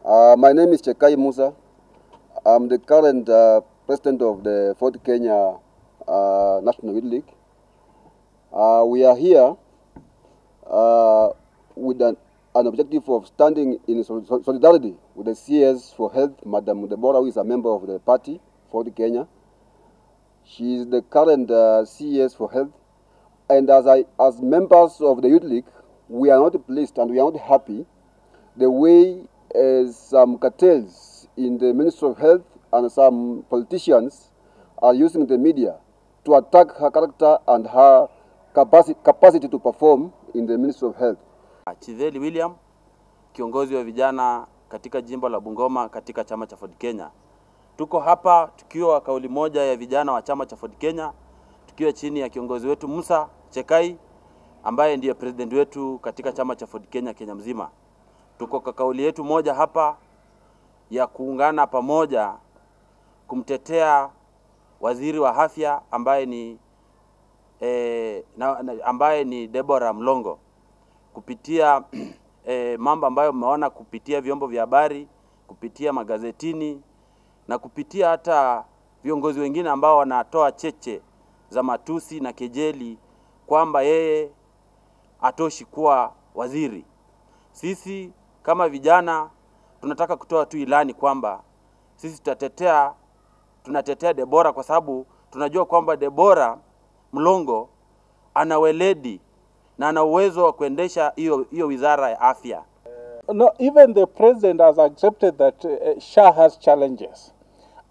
My name is Chekai Musa. I'm the current president of the Ford Kenya National Youth League. We are here with an objective of standing in solidarity with the CS for Health, Madam Deborah, who is a member of the party, Ford Kenya. She is the current CS for Health. And as members of the Youth League, we are not pleased and we are not happy the way some cartels in the Ministry of Health and some politicians are using the media to attack her character and her capacity to perform in the Ministry of Health. Chiveli William, kiongozi wa vijana katika jimbo la Bungoma katika chama cha Ford Kenya. Tuko hapa tukiwa kauli moja ya vijana wa chama cha Ford Kenya, tukiwa chini ya kiongozi wetu Musa Chekai ambaye ndiye president wetu katika chama cha Ford Kenya Kenya mzima. Tuko kwa kauli yetu moja hapa ya kuungana pamoja kumtetea waziri wa afya ambaye ni Deborah Mlongo kupitia mambo ambayo mmeona kupitia vyombo vya habari, kupitia magazetini na kupitia hata viongozi wengine ambao wanatoa cheche za matusi na kejeli kwamba yeye atoshi kuwa waziri. Sisi kama vijana tunataka kutoa tu ilani kwamba sisi tunatetea Deborah kwa sababu tunajua kwamba Deborah Mlongo ana weledi na ana uwezo wa kuendesha hiyo wizara ya afya. No, even the president has accepted that SHA has challenges.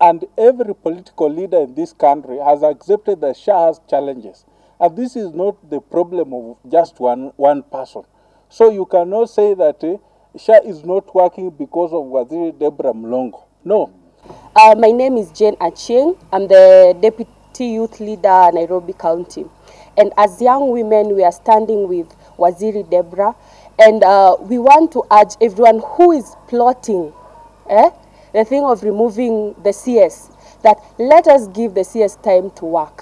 And every political leader in this country has accepted that SHA has challenges. And this is not the problem of just one person. So you cannot say that SHA is not working because of Waziri Deborah Mlongo. No. My name is Jane Achieng. I'm the Deputy Youth Leader, Nairobi County. And as young women, we are standing with Waziri Deborah. And we want to urge everyone who is plotting the thing of removing the CS, that let us give the CS time to work.